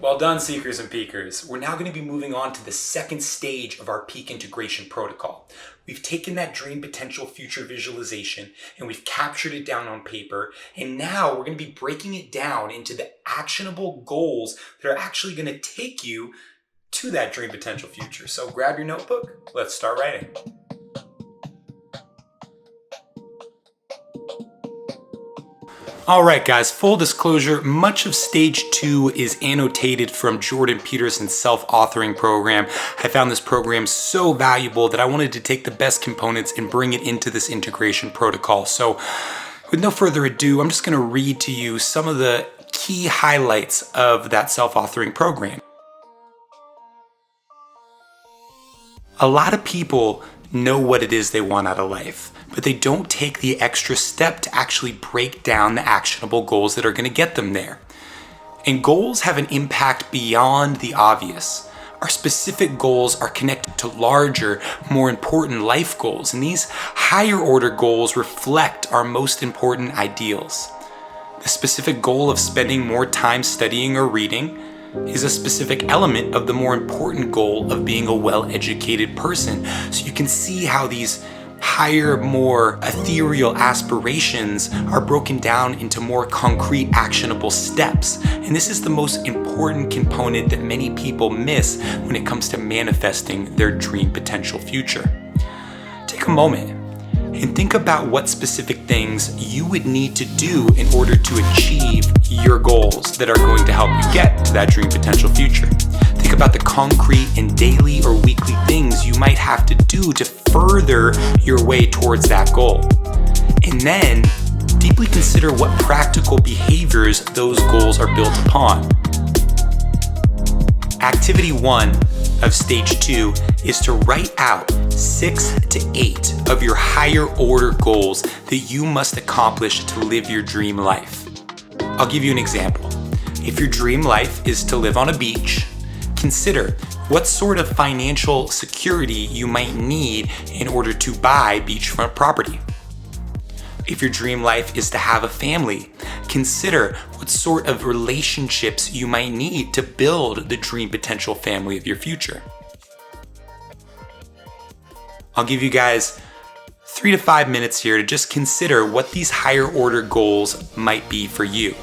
Well done, Seekers and Peakers. We're now going to be moving on to the second stage of our peak integration protocol. We've taken that dream potential future visualization and we've captured it down on paper. And now we're going to be breaking it down into the actionable goals that are actually going to take you to that dream potential future. So grab your notebook. Let's start writing. All right, guys, full disclosure, much of stage 2 is annotated from Jordan Peterson's self-authoring program. I found this program so valuable that I wanted to take the best components and bring it into this integration protocol. So with no further ado, I'm just going to read to you some of the key highlights of that self-authoring program. A lot of people know what it is they want out of life, but they don't take the extra step to actually break down the actionable goals that are going to get them there. And goals have an impact beyond the obvious. Our specific goals are connected to larger, more important life goals, and these higher order goals reflect our most important ideals. The specific goal of spending more time studying or reading is a specific element of the more important goal of being a well-educated person. So you can see how these higher, more ethereal aspirations are broken down into more concrete, actionable steps. And this is the most important component that many people miss when it comes to manifesting their dream potential future. Take a moment and think about what specific things you would need to do in order to achieve your goals that are going to help you get to that dream potential future. Think about the concrete and daily or weekly things you might have to do to further your way towards that goal. And then deeply consider what practical behaviors those goals are built upon. Activity 1 of stage 2 is to write out 6 to 8 of your higher order goals that you must accomplish to live your dream life. I'll give you an example. If your dream life is to live on a beach, consider what sort of financial security you might need in order to buy beachfront property. If your dream life is to have a family, consider what sort of relationships you might need to build the dream potential family of your future. I'll give you guys 3 to 5 minutes here to just consider what these higher order goals might be for you.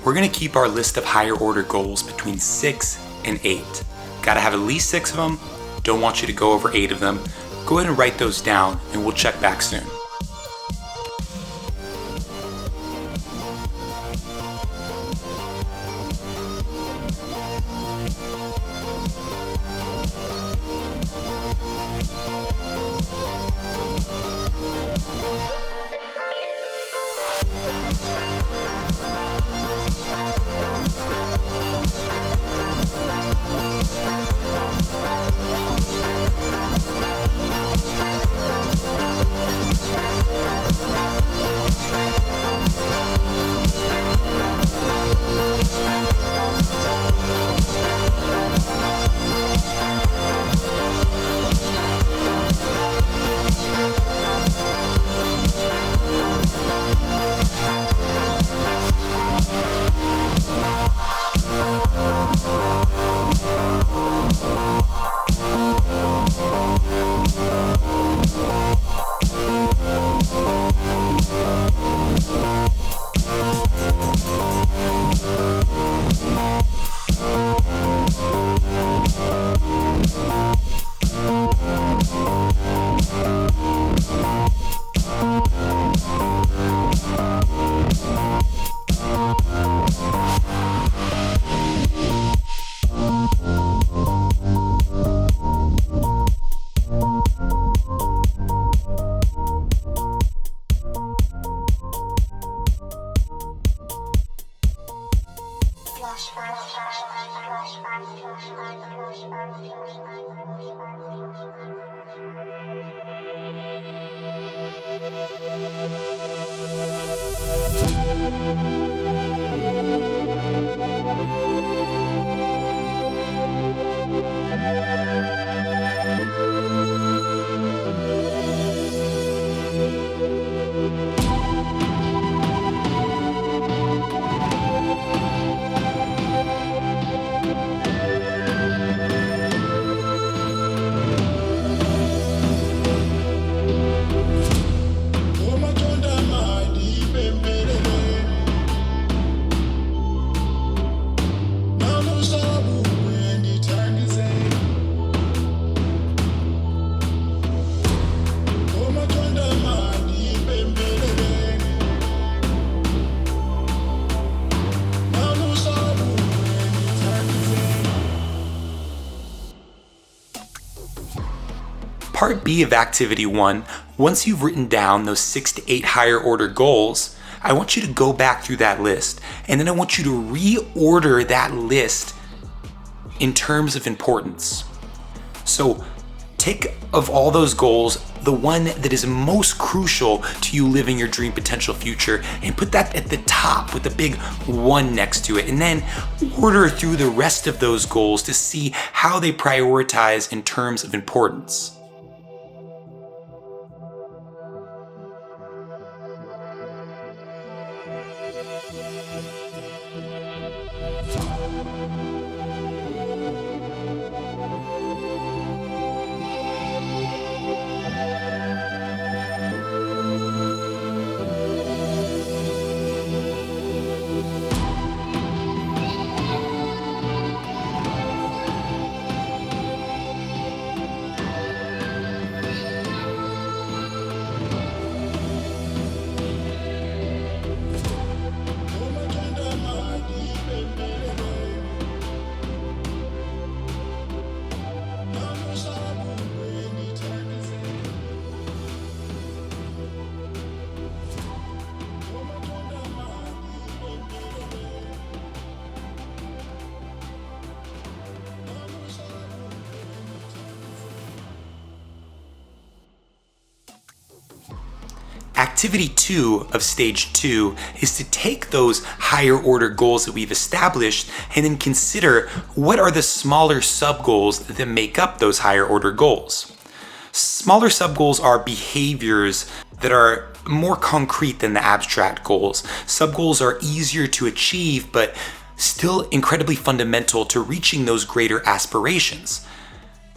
We're gonna keep our list of higher order goals between 6 and 8. Gotta have at least 6 of them. Don't want you to go over 8 of them. Go ahead and write those down and we'll check back soon. part B of activity 1, once you've written down those 6 to 8 higher order goals, I want you to go back through that list, and then I want you to reorder that list in terms of importance. So take of all those goals, the one that is most crucial to you living your dream potential future, and put that at the top with a big 1 next to it. And then order through the rest of those goals to see how they prioritize in terms of importance. Activity 2 of stage 2 is to take those higher order goals that we've established and then consider what are the smaller sub-goals that make up those higher order goals. Smaller sub-goals are behaviors that are more concrete than the abstract goals. Sub-goals are easier to achieve, but still incredibly fundamental to reaching those greater aspirations.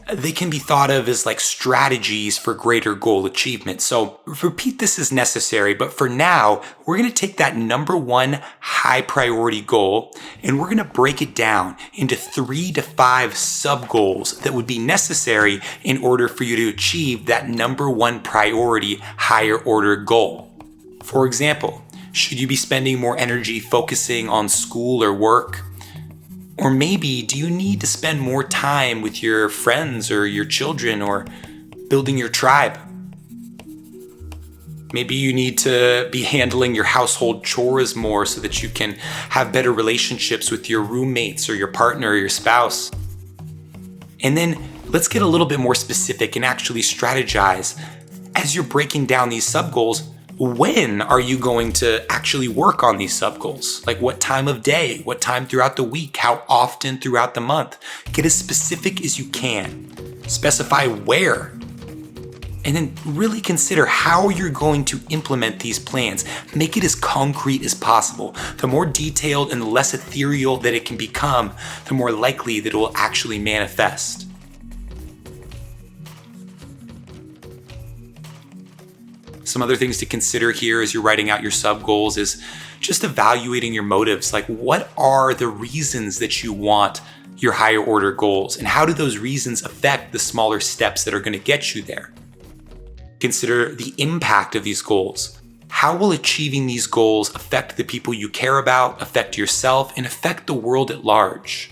They can be thought of as like strategies for greater goal achievement. So repeat this as necessary, but for now, we're going to take that number 1 high priority goal and we're going to break it down into 3 to 5 sub goals that would be necessary in order for you to achieve that number 1 priority higher order goal. For example, should you be spending more energy focusing on school or work? Or maybe do you need to spend more time with your friends or your children or building your tribe? Maybe you need to be handling your household chores more so that you can have better relationships with your roommates or your partner or your spouse. And then let's get a little bit more specific and actually strategize. As you're breaking down these sub-goals, when are you going to actually work on these sub-goals? Like what time of day, what time throughout the week, how often throughout the month? Get as specific as you can. Specify where. And then really consider how you're going to implement these plans. Make it as concrete as possible. The more detailed and the less ethereal that it can become, the more likely that it will actually manifest. Some other things to consider here as you're writing out your sub-goals is just evaluating your motives. Like, what are the reasons that you want your higher order goals? And how do those reasons affect the smaller steps that are going to get you there? Consider the impact of these goals. How will achieving these goals affect the people you care about, affect yourself, and affect the world at large?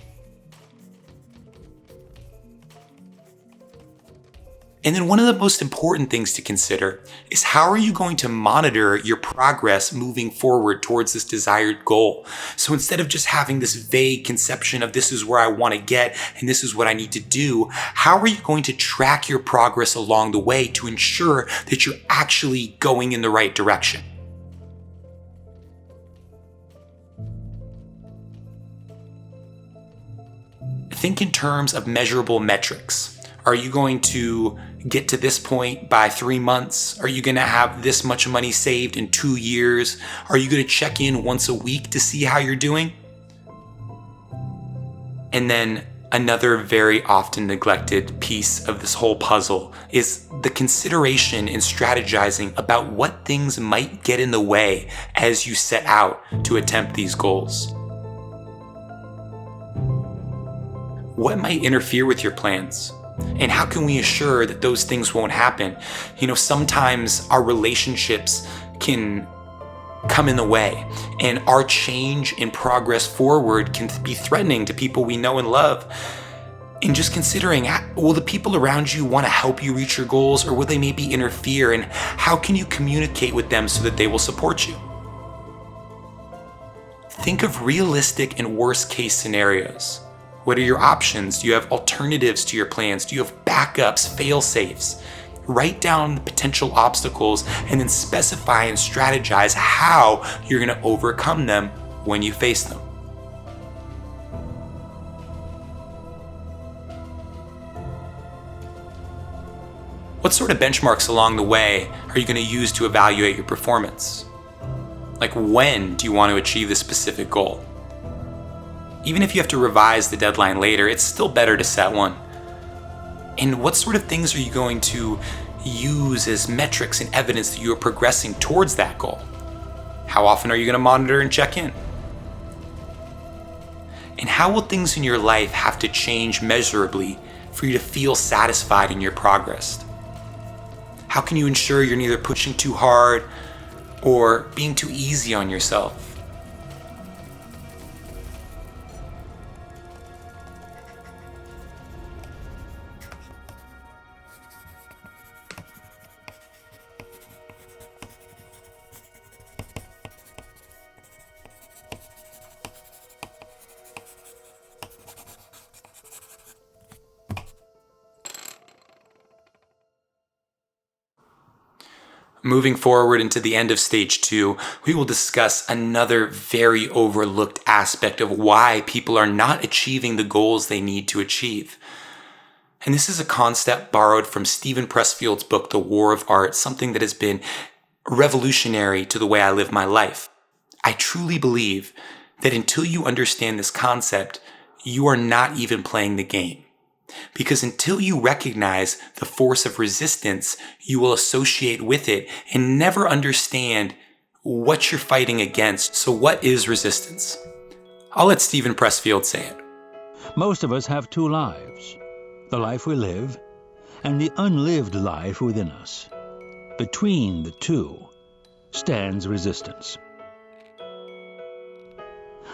And then one of the most important things to consider is how are you going to monitor your progress moving forward towards this desired goal? So instead of just having this vague conception of this is where I want to get and this is what I need to do, how are you going to track your progress along the way to ensure that you're actually going in the right direction? Think in terms of measurable metrics. Are you going to get to this point by 3 months? Are you going to have this much money saved in 2 years? Are you going to check in once a week to see how you're doing? And then another very often neglected piece of this whole puzzle is the consideration and strategizing about what things might get in the way as you set out to attempt these goals. What might interfere with your plans? And how can we assure that those things won't happen? Sometimes our relationships can come in the way, and our change and progress forward can be threatening to people we know and love. And just considering, will the people around you want to help you reach your goals, or will they maybe interfere? And how can you communicate with them so that they will support you? Think of realistic and worst case scenarios. What are your options? Do you have alternatives to your plans? Do you have backups, fail safes? Write down the potential obstacles and then specify and strategize how you're going to overcome them when you face them. What sort of benchmarks along the way are you going to use to evaluate your performance? Like, when do you want to achieve this specific goal? Even if you have to revise the deadline later, it's still better to set one. And what sort of things are you going to use as metrics and evidence that you are progressing towards that goal? How often are you going to monitor and check in? And how will things in your life have to change measurably for you to feel satisfied in your progress? How can you ensure you're neither pushing too hard or being too easy on yourself? Moving forward into the end of stage 2, we will discuss another very overlooked aspect of why people are not achieving the goals they need to achieve. And this is a concept borrowed from Steven Pressfield's book, The War of Art, something that has been revolutionary to the way I live my life. I truly believe that until you understand this concept, you are not even playing the game. Because until you recognize the force of resistance, you will associate with it and never understand what you're fighting against. So what is resistance? I'll let Steven Pressfield say it. Most of us have two lives, the life we live and the unlived life within us. Between the two stands resistance.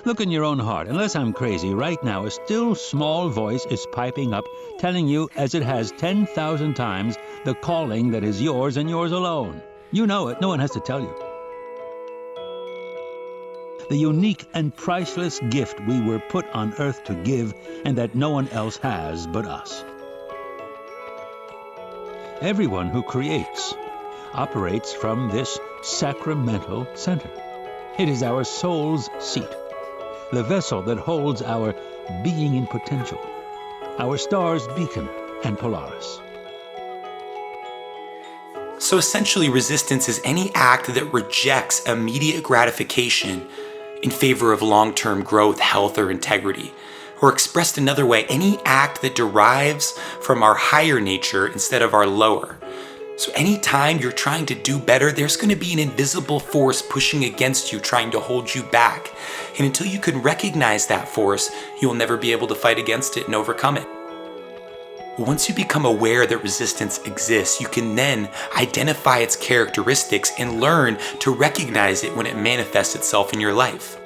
Look in your own heart. Unless I'm crazy, right now a still small voice is piping up, telling you, as it has 10,000 times, the calling that is yours and yours alone. You know it. No one has to tell you. The unique and priceless gift we were put on earth to give, and that no one else has but us. Everyone who creates operates from this sacramental center. It is our soul's seat, the vessel that holds our being in potential, our star's beacon and Polaris. So essentially, resistance is any act that rejects immediate gratification in favor of long-term growth, health, or integrity. Or expressed another way, any act that derives from our higher nature instead of our lower. So anytime you're trying to do better, there's going to be an invisible force pushing against you, trying to hold you back. And until you can recognize that force, you'll never be able to fight against it and overcome it. Once you become aware that resistance exists, you can then identify its characteristics and learn to recognize it when it manifests itself in your life.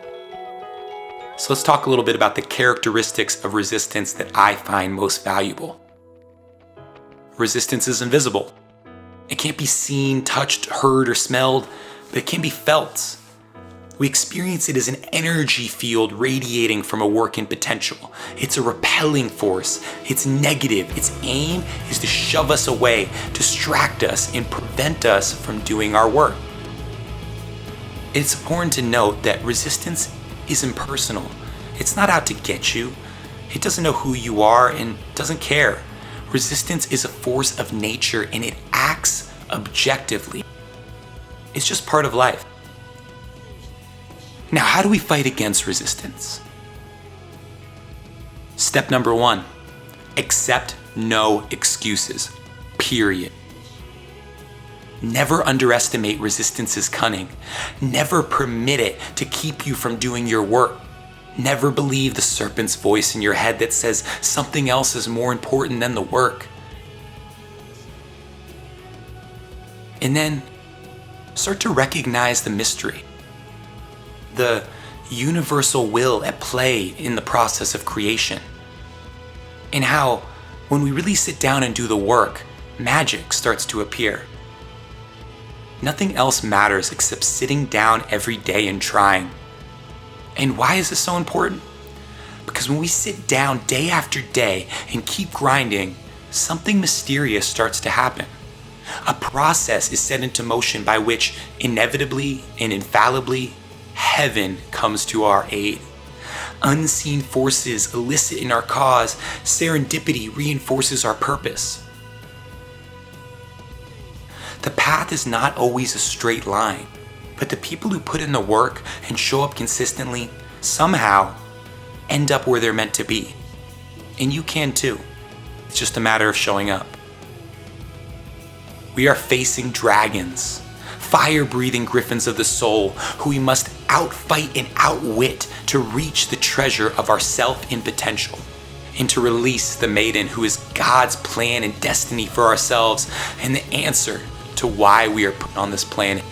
So let's talk a little bit about the characteristics of resistance that I find most valuable. Resistance is invisible. It can't be seen, touched, heard, or smelled, but it can be felt. We experience it as an energy field radiating from a working potential. It's a repelling force. It's negative. Its aim is to shove us away, distract us, and prevent us from doing our work. It's important to note that resistance is impersonal. It's not out to get you. It doesn't know who you are and doesn't care. Resistance is a force of nature and it acts objectively. It's just part of life. Now, how do we fight against resistance? Step number 1, accept no excuses, period. Never underestimate resistance's cunning. Never permit it to keep you from doing your work. Never believe the serpent's voice in your head that says something else is more important than the work. And then start to recognize the mystery, the universal will at play in the process of creation. and how when we really sit down and do the work, magic starts to appear. Nothing else matters except sitting down every day and trying. And why is this so important? Because when we sit down day after day and keep grinding, something mysterious starts to happen. A process is set into motion by which inevitably and infallibly heaven comes to our aid. Unseen forces elicit in our cause, serendipity reinforces our purpose. The path is not always a straight line, but the people who put in the work and show up consistently somehow end up where they're meant to be. And you can too. It's just a matter of showing up. We are facing dragons, fire-breathing griffins of the soul, who we must outfight and outwit to reach the treasure of our self in potential, and to release the maiden who is God's plan and destiny for ourselves, and the answer to why we are put on this planet.